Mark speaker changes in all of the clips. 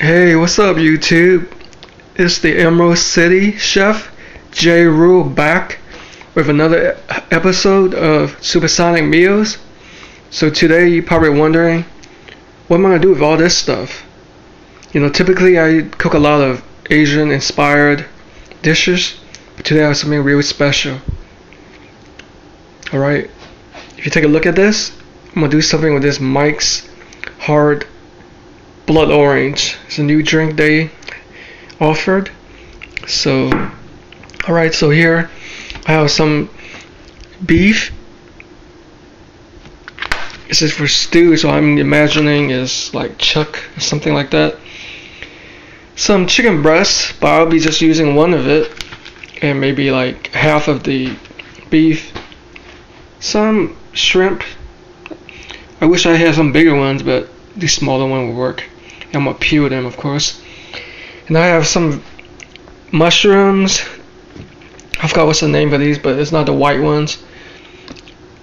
Speaker 1: Hey, what's up, YouTube? It's the Emerald City Chef, J. Rule, back with another episode of Supersonic Meals. So today you're probably wondering, what am I gonna do with all this stuff? You know, typically I cook a lot of Asian-inspired dishes, but today I have something really special. Alright, if you take a look at this, I'm gonna do something with this Mike's Hard Blood Orange. It's a new drink they offered. So, alright, so here I have some beef. This is for stew, so I'm imagining is like chuck or something like that. Some chicken breast, but I'll be just using one of it, and maybe like half of the beef. Some shrimp. I wish I had some bigger ones, but the smaller one would work. I'm gonna peel them, of course. And I have some mushrooms. I forgot what's the name of these, but it's not the white ones.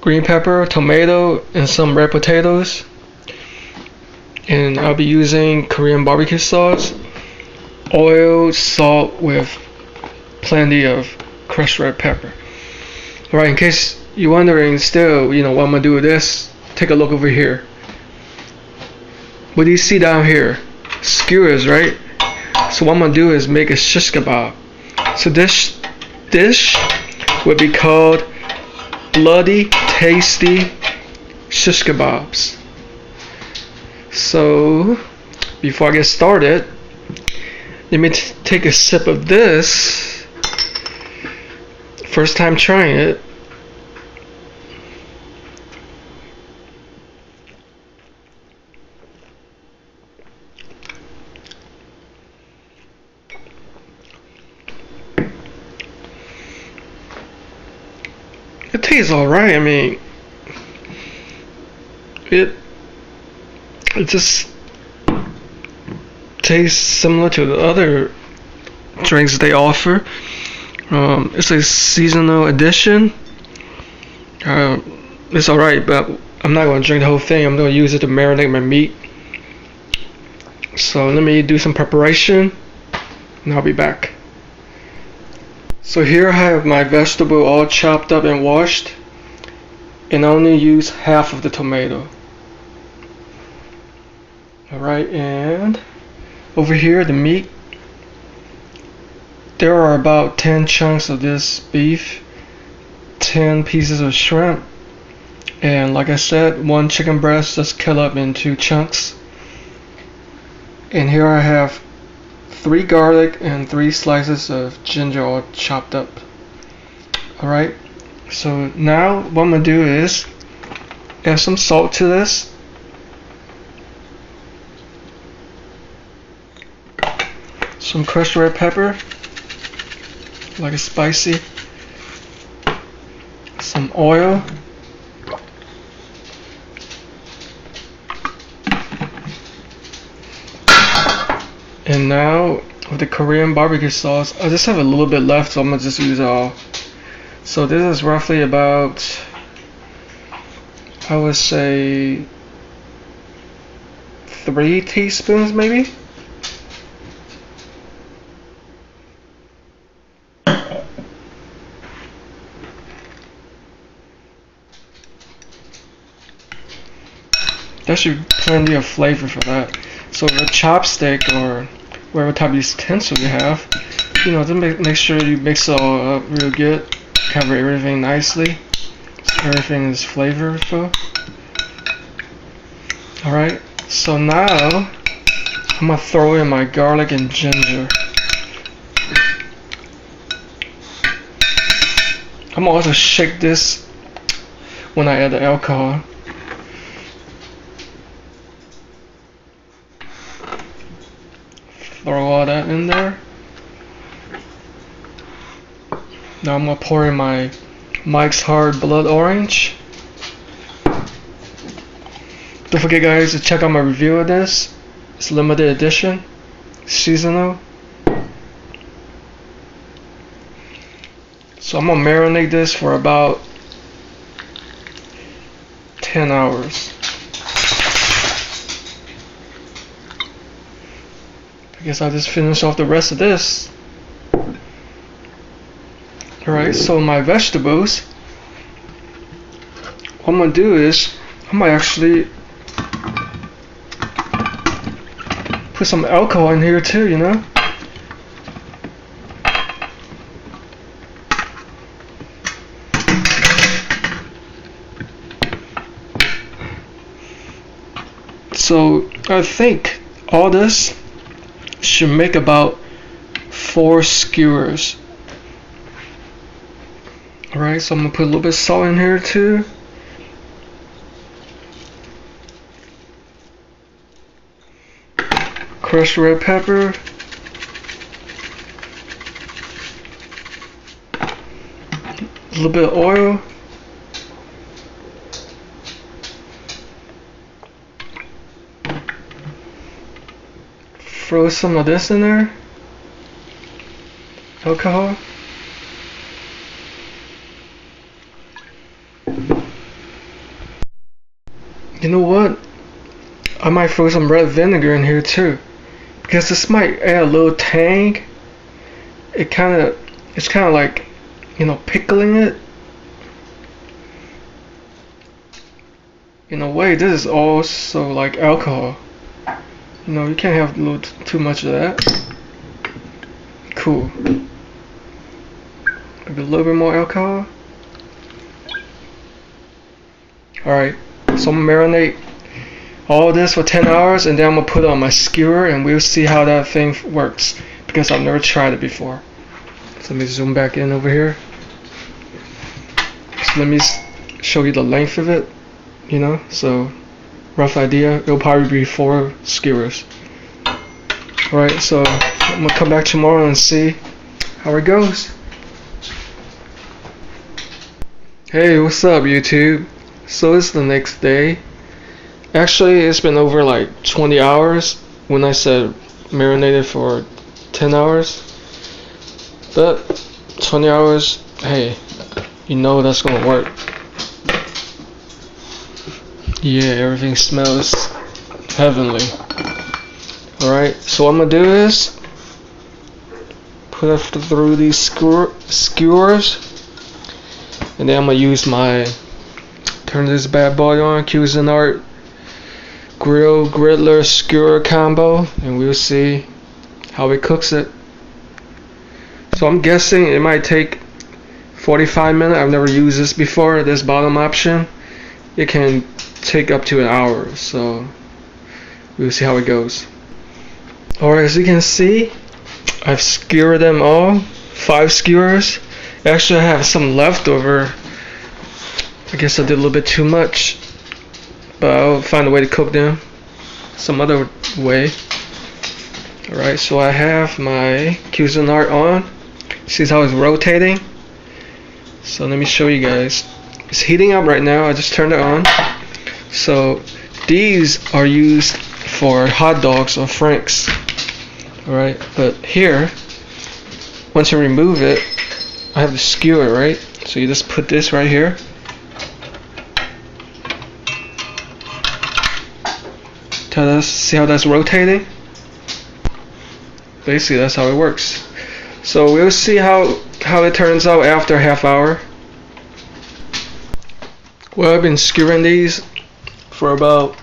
Speaker 1: Green pepper, tomato, and some red potatoes. And I'll be using Korean barbecue sauce, oil, salt with plenty of crushed red pepper. Alright, in case you're wondering still, you know, what I'm gonna do with this, take a look over here. What do you see down here? Skewers, right? So what I'm gonna do is make a shish kebab. So this dish would be called Bloody Tasty Shish Kabobs. So before I get started, let me take a sip of this. First time trying it. It tastes alright. I mean, it just tastes similar to the other drinks they offer. It's a seasonal edition. It's alright, but I'm not going to drink the whole thing. I'm going to use it to marinate my meat. So let me do some preparation, and I'll be back. So here I have my vegetable all chopped up and washed, and I only use half of the tomato. Alright, and over here the meat, there are about 10 chunks of this beef, 10 pieces of shrimp, and like I said, one chicken breast just cut up into chunks. And here I have 3 garlic and 3 slices of ginger all chopped up. Alright, so now what I'm going to do is add some salt to this. Some crushed red pepper, like it's spicy. Some oil. And now with the Korean barbecue sauce, I just have a little bit left, so I'm gonna just use it all. So this is roughly about, I would say, 3 teaspoons maybe. There should be plenty of flavor for that. So with a chopstick or whatever type of utensil you have, you know, just make sure you mix it all up real good, cover everything nicely, so everything is flavorful. Alright, so now I'm gonna throw in my garlic and ginger. I'm gonna also shake this when I add the alcohol. Throw all that in there. Now I'm gonna pour in my Mike's Hard Blood Orange. Don't forget, guys, to check out my review of this. It's limited edition, seasonal. So I'm gonna marinate this for about 10 hours. guess I'll just finish off the rest of this. Alright, so my vegetables, what I'm gonna do is I might actually put some alcohol in here too, you know? So I think all this should make about 4 skewers. Alright, so I'm gonna put a little bit of salt in here too. Crushed red pepper. A little bit of oil. Throw some of this in there. Alcohol. You know what? I might throw some red vinegar in here too, because this might add a little tang. It's kind of like, you know, pickling it. In a way, this is also like alcohol. You know, you can't have too much of that. Cool. Maybe a little bit more alcohol. Alright, so I'm gonna marinate all this for 10 hours and then I'm gonna put it on my skewer and we'll see how that thing works, because I've never tried it before. So let me zoom back in over here. So let me show you the length of it, you know, so rough idea, it'll probably be 4 skewers. Alright, so I'm gonna come back tomorrow and see how it goes. Hey, what's up YouTube? So it's the next day. Actually, it's been over like 20 hours when I said marinated for 10 hours. But 20 hours, hey, you know that's gonna work. Yeah, everything smells heavenly. Alright, so what I'm gonna do is put it through these skewers, and then I'm gonna use turn this bad boy on, Cuisinart grill griddler skewer combo, and we'll see how it cooks it. So I'm guessing it might take 45 minutes. I've never used this before, this bottom option. It can take up to an hour, so we'll see how it goes. Alright, as you can see, I've skewered them all, 5 skewers. Actually, I have some left over. I guess I did a little bit too much, but I'll find a way to cook them some other way. Alright, so I have my Cuisinart on. See how it's rotating? So let me show you guys. It's heating up right now. I just turned it on. So these are used for hot dogs or franks. Alright, but here, once you remove it, I have the skewer, right? So you just put this right here. See how that's rotating? Basically, that's how it works. So we'll see how it turns out after a half hour. Well, I've been skewering these for about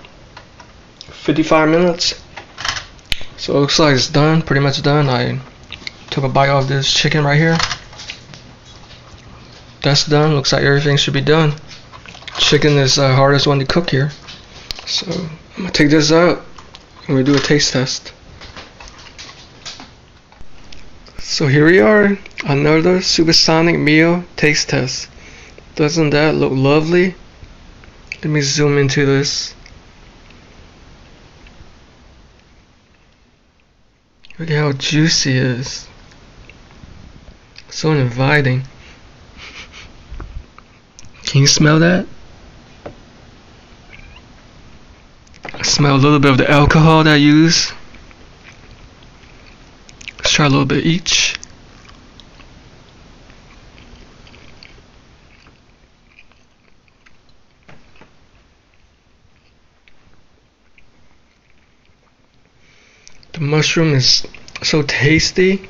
Speaker 1: 55 minutes. So it looks like it's done, pretty much done. I took a bite of this chicken right here. That's done. Looks like everything should be done. Chicken is the hardest one to cook here. So I'm gonna take this out and we do a taste test. So here we are, another supersonic meal taste test. Doesn't that look lovely? Let me zoom into this. Look at how juicy it is. So inviting. Can you smell that? I smell a little bit of the alcohol that I use. Let's try a little bit each. The mushroom is so tasty.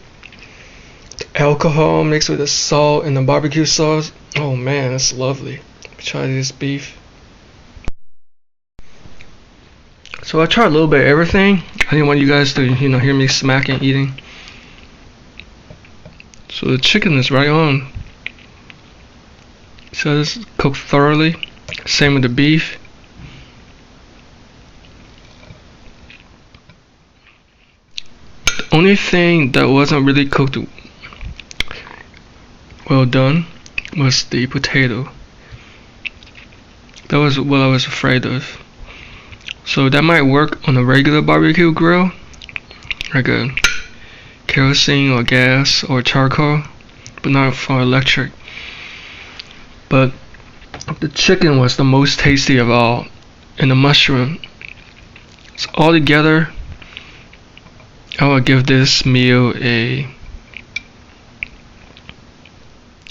Speaker 1: The alcohol mixed with the salt and the barbecue sauce. Oh man, that's lovely. Try this beef. So I tried a little bit of everything. I didn't want you guys to, hear me smacking eating. So the chicken is right on. So this is cooked thoroughly. Same with the beef. The only thing that wasn't really cooked well done was the potato. That was what I was afraid of. So that might work on a regular barbecue grill, like a kerosene or gas or charcoal, but not for electric. But the chicken was the most tasty of all, and the mushroom. So all together, I would give this meal a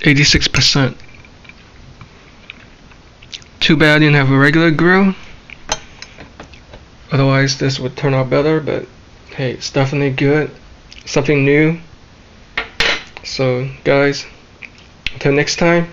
Speaker 1: 86%. Too bad I didn't have a regular grill. Otherwise this would turn out better, but hey, it's definitely good. Something new. So guys, until next time.